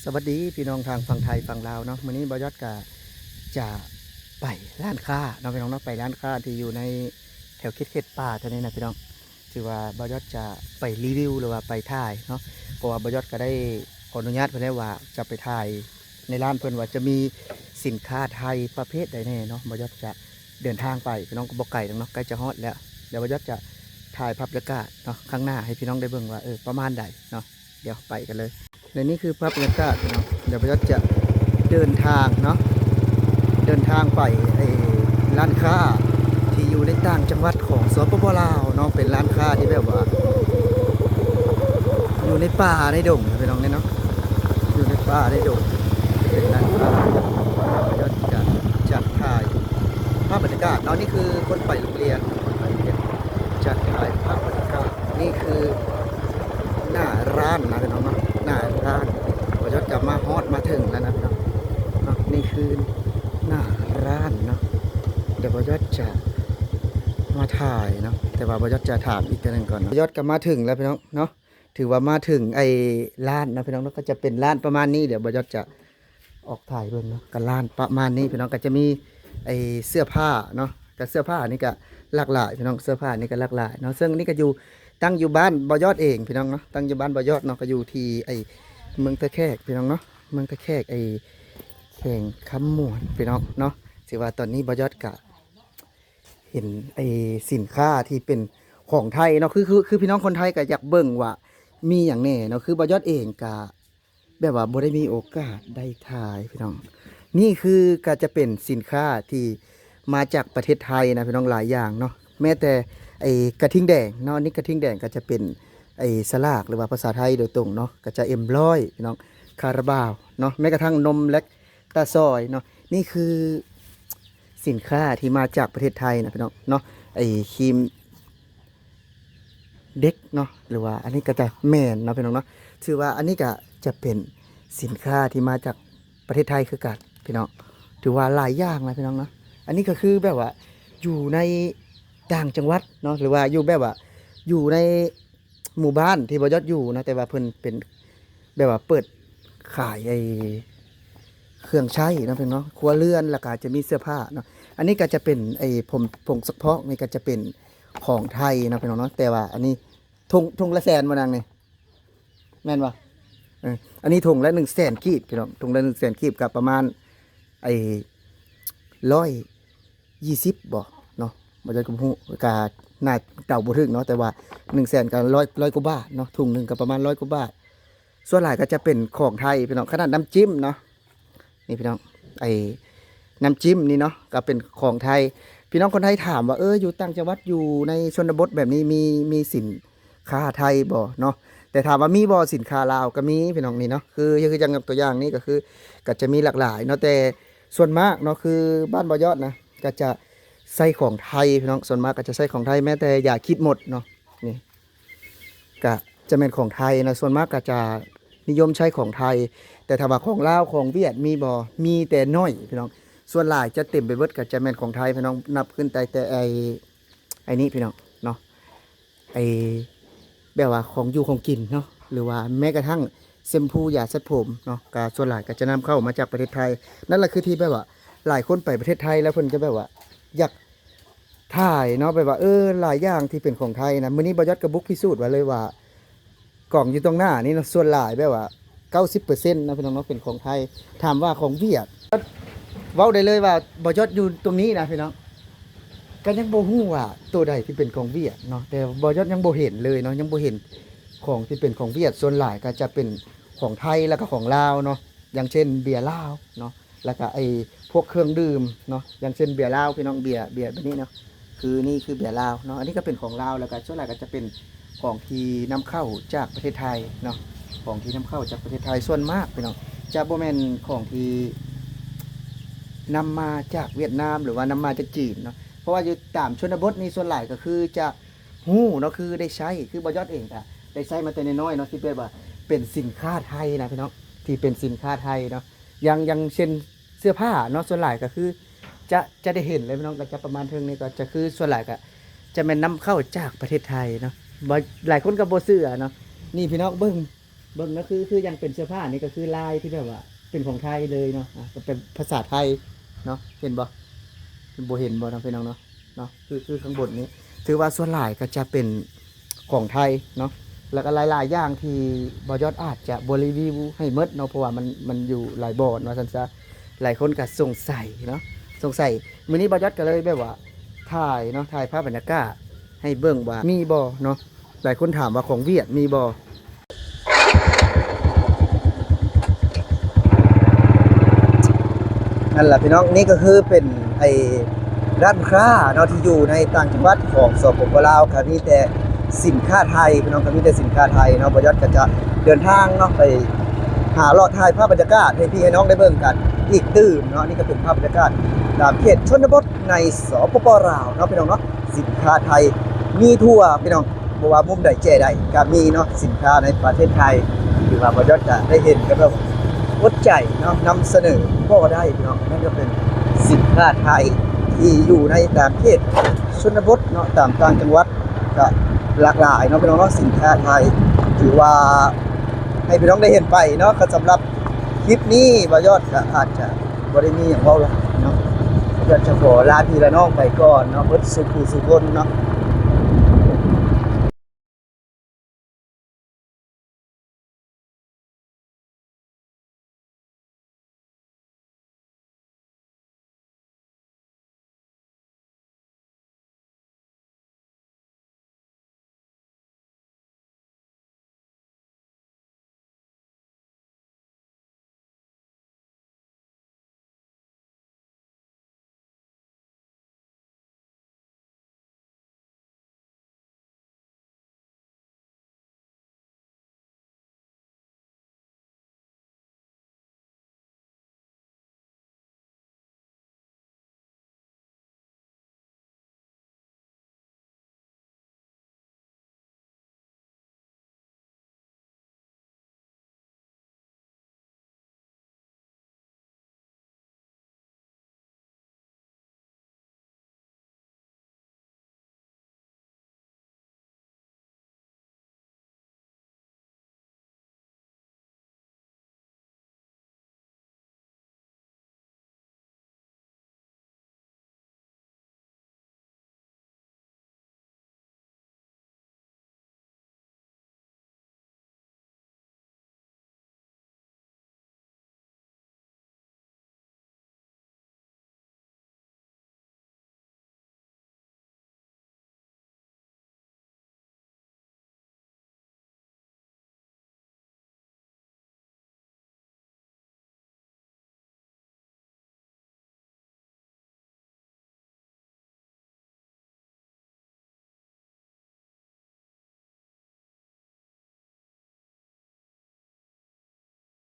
สวัสดีพี่น้องทางฝั่งไทยฝั่งลาวเนาะมื้อนี้บอยอดก็จะไปร้านค้าเนาะพี่น้องเนาะไปร้านค้าที่อยู่ในแถวเขตป่าเท่านี้นะพี่น้องที่ว่าบอยอดจะไปรีวิวหรือว่าไปถ่ายเนาะเพราะว่าบอยอดก็ได้ขออนุญาตเพิ่นแล้วว่าจะไปถ่ายในร้านเพิ่นว่าจะมีสินค้าไทยประเภทใดแน่เนาะบอยอดจะเดินทางไปพี่น้องก็บ่ไกลเนาะใกล้จะฮอดแล้วเดี๋ยวบอยอดจะถ่ายภาพบรรยากาศเนาะข้างหน้าให้พี่น้องได้เบิ่งว่าประมาณใดเนาะเดี๋ยวไปกันเลยและนี่คือภาพบรรยากาศเนาะเดี๋ยวพยศจะเดินทางเนาะเดินทางไปร้านค้าที่อยู่ในต่างจังหวัดของสปปลาวเนาะเป็นร้านค้าที่แบบว่าอยู่ในป่าในดงไปลองเนี่ยเนาะอยู่ในป่าในดงเป็นร้านค้าพยศจะถ่ายภาพบรรยากาศเนาะนี่คือคนไปโรงเรียนจะถ่ายภาพบรรยากาศนี่คือหน้าร้านนะพี่น้องเนาะหน้าร้านพยศจะมาฮอดมาถึงแล้วนะพี่น้องเนาะนี่คือหน้าร้านเนาะเดี๋ยวพยศจะมาถ่ายเนาะแต่ว่าพยศจะถามอีกทีนึงก่อนพยศก็มาถึงแล้วพี่น้องเนาะถือว่ามาถึงร้านนะพี่น้องเนาะก็จะเป็นร้านประมาณนี้เดี๋ยวพยศจะออกถ่ายเบิ่งเนาะกับร้านประมาณนี้พี่น้องก็จะมีเสื้อผ้าเนาะกับเสื้อผ้านี่ก็หลากหลายพี่น้องเสื้อผ้านี่ก็หลากหลายเนาะซึ่งนี่ก็อยู่ตั้งอยู่บ้านบ่อยอดเองพี่น้องเนาะตั้งอยู่บ้านบ่อยอดเนาะก็อยู่ที่เมืองตะแคกพี่น้องเนาะเมืองตะแคกแข่งคำมวนพี่น้องเนาะถือว่าตอนนี้บ่อยอดกะเห็นสินค้าที่เป็นของไทยเนาะคือพี่น้องคนไทยก็อยากเบิ่งว่ามีอย่างแน่เนาะคือบ่อยอดเองกะแบบว่าบ่ได้มีโอกาสได้ถ่ายพี่น้องนี่คือก็จะเป็นสินค้าที่มาจากประเทศไทยนะพี่น้องหลายอย่างเนาะแม้แต่กระทิงแดงเนาะนี่กระทิงแดงก็จะเป็นสลากหรือว่าภาษาไทยโดยตรงเนาะก็จะM100พี่น้องคาราบาวเนาะแม้กระทั่งนมเล็กตาซอยเนาะนี่คือสินค้าที่มาจากประเทศไทยนะพี่น้องเนาะครีมเด็กเนาะหรือว่าอันนี้ก็จะแม่นเนาะพี่น้องเนาะถือว่าอันนี้ก็จะเป็นสินค้าที่มาจากประเทศไทยคือกันพี่น้องถือว่าหลายอย่างนะพี่น้องเนาะอันนี้ก็คือแบบว่าอยู่ในต่างจังหวัดเนาะหรือว่าอยู่แบบว่าอยู่ในหมู่บ้านที่บ่ยอดอยู่นะแต่ว่าเพิ่นเป็นแบบว่าเปิดขายเครื่องใช้นะเพิ่นเนาะครัวเรือนแล้วก็จะมีเสื้อผ้าเนาะอันนี้ก็จะเป็นผงซักฟอกนี่ก็จะเป็นของไทยนะพี่น้องเนาะแต่ว่าอันนี้ทงละแสนบ่นางนี่แม่นบ่อันนี้ทงละ100,000กีบพี่น้องทงละ100,000กีบกับประมาณ120บ่เนาะบ่ได้กำฮู้กาน่าเก่าบ่ถึงเนาะแต่ว่า100,000ก็100กว่าบาทเนาะถุงนึงก็ประมาณ100กว่าบาทส่วนหลายก็จะเป็นของไทยพี่น้องขนาดน้ำจิ้มเนาะนี่พี่น้องน้ำจิ้มนี่เนาะก็เป็นของไทยพี่น้องคนไทยถามว่าอยู่ต่างจังหวัดอยู่ในชนบทแบบนี้มีสินค้าไทยบ่เนาะแต่ถามว่ามีบ่สินค้าลาวก็มีพี่น้องนี่เนาะคือจังตัวอย่างนี้ก็คือก็จะมีหลากหลายเนาะแต่ส่วนมากเนาะคือบ้านบ่อยอดนะก็จะใส่ของไทยพี่น้องส่วนมากก็จะใส่ของไทยแม้แต่อย่าคิดหมดเนาะนี่ก็จะเป็นของไทยนะส่วนมากก็จะนิยมใช้ของไทยแต่ถ้าว่าของลาวของเวียดมีบ่มีแต่น้อยพี่น้องส่วนหลายจะเต็มไปเบิดก็จะเป็นของไทยพี่น้องนับขึ้นแต่ไอ้นี้พี่น้องเนาะแบบว่าของอยู่ของกินเนาะหรือว่าแม้กระทั่งแชมพูยาสระผมเนาะก็ส่วนหลายก็จะนำเข้ามาจากประเทศไทยนั่นแหละคือที่แบบว่าหลายคนไปประเทศไทยแล้วเพิ่นจะแบบว่าอยากถ่ายเนาะแบบว่าหลายอย่างที่เป็นของไทยนะมื้อนี้บ่ยอดกระบุกพิสูจน์ไว้เลยว่ากล่องอยู่ตรงหน้านี่เนาะส่วนหลายแบบว่า90%นะพี่น้องเนาะเป็นของไทยถามว่าของเวียดเว้าได้เลยว่าบ่ยอดอยู่ตรงนี้นะพี่น้องก็ยังบ่ฮู้ว่าตัวใดที่เป็นของเวียดเนาะแต่บ่ยอดยังบ่เห็นเลยเนาะยังบ่เห็นของที่เป็นของเวียดส่วนหลายก็จะเป็นของไทยแล้วก็ของลาวเนาะอย่างเช่นเบียร์ลาวเนาะแล้วก็พวกเครื่องดื่มเนาะอย่างเช่นเบียร์ลาวพี่น้องเบียร์แบบนี้เนาะคือนี่คือเบียร์ลาวเนาะอันนี้ก็เป็นของลาวแล้วก็ส่วนหลายก็จะเป็นของที่นำเข้าจากประเทศไทยเนาะของที่นำเข้าจากประเทศไทยส่วนมากพี่น้องจะบ่แม่นของที่นำมาจากเวียดนามหรือว่านำมาจากจีนเนาะเพราะว่าอยู่ตามชนบทนี่ส่วนหลายก็คือจะฮู้เนาะคือได้ใช้คือบ่ยอดเองก็ได้ใช้มาแต่น้อยๆเนาะที่เป็นว่าเป็นสินค้าไทยนะพี่น้องที่เป็นสินค้าไทยเนาะอย่างเช่นเสื้อผ้าเนาะส่วนหลายก็คือจะได้เห็นเลยพี่น้องก็จะประมาณเท่านี้ก็จะคือส่วนหลายก็จะแม่นนำเข้าจากประเทศไทยเนาะบ่หลายคนก็บ่เชื่อเนาะนี่พี่น้องเบิ่ง เบิ่งก็คือยังเป็นเสื้อผ้านี่ก็คือลายที่แบบว่าเป็นของไทยเลยเนาะก็เป็นภาษาไทยเนาะเห็นบ่เห็นบ่ทางพี่น้องเนาะคือข้างบนนี้ถือว่าส่วนหลายก็จะเป็นของไทยเนาะแล้วก็หลายๆอย่างที่บ่ยอดอาจจะบ่รีวิวให้หมดเนาะเพราะว่ามันอยู่หลายบ่อนว่าซั่นซะหลายคนก็สงสัยเนาะสงสัยมื้อนี้บ่ยอดก็เลยแบบว่าถ่ายเนาะถ่ายภาพบรรยากาศให้เบิ่งว่ามีบ่เนาะหลายคนถามว่าของเวียดมีบ่ นั่นแหละพี่น้องนี่ก็คือเป็นไอ้ร้านค้าเนาะที่อยู่ในต่างจังหวัดของสปปลาวครับมีแต่สินค้าไทยพี่น้องครับมีแต่สินค้าไทยเนาะบ่ยอดก็จะเดินทางเนาะไปหาเลาะถ่ายภาพบรรยากาศให้พี่ให้น้องได้เบิ่งกันอีกตื่มเนาะนี่ก็เป็นภาพบรรยากาศตามเขตชนบทในสปปลาวเนาะพี่น้องเนาะสินค้าไทยมีทั่วพี่น้องบ่ว่ามุมใดแจ่ใดก็มีเนาะสินค้าในประเทศไทยที่ว่าบ่ยอดจะได้เห็นกันแล้ว วัดใจเนาะนำเสนอก็ได้เนาะนั่นก็เป็นสินค้าไทยที่อยู่ในตามเขตชนบทเนาะตามต่างจังหวัดก็หลากหลายเนาะพี่น้องเนาะสินค้าไทยถือว่าให้พี่น้องได้เห็นไปเนาะก็สำหรับคลิปนี้บ่ยอดก็อาจจะบ่ได้มีอย่างเว้าหรอกเนาะก็จะขอลาพี่และน้องไปก่อนเนาะเบิดสุขสุขคนเนาะ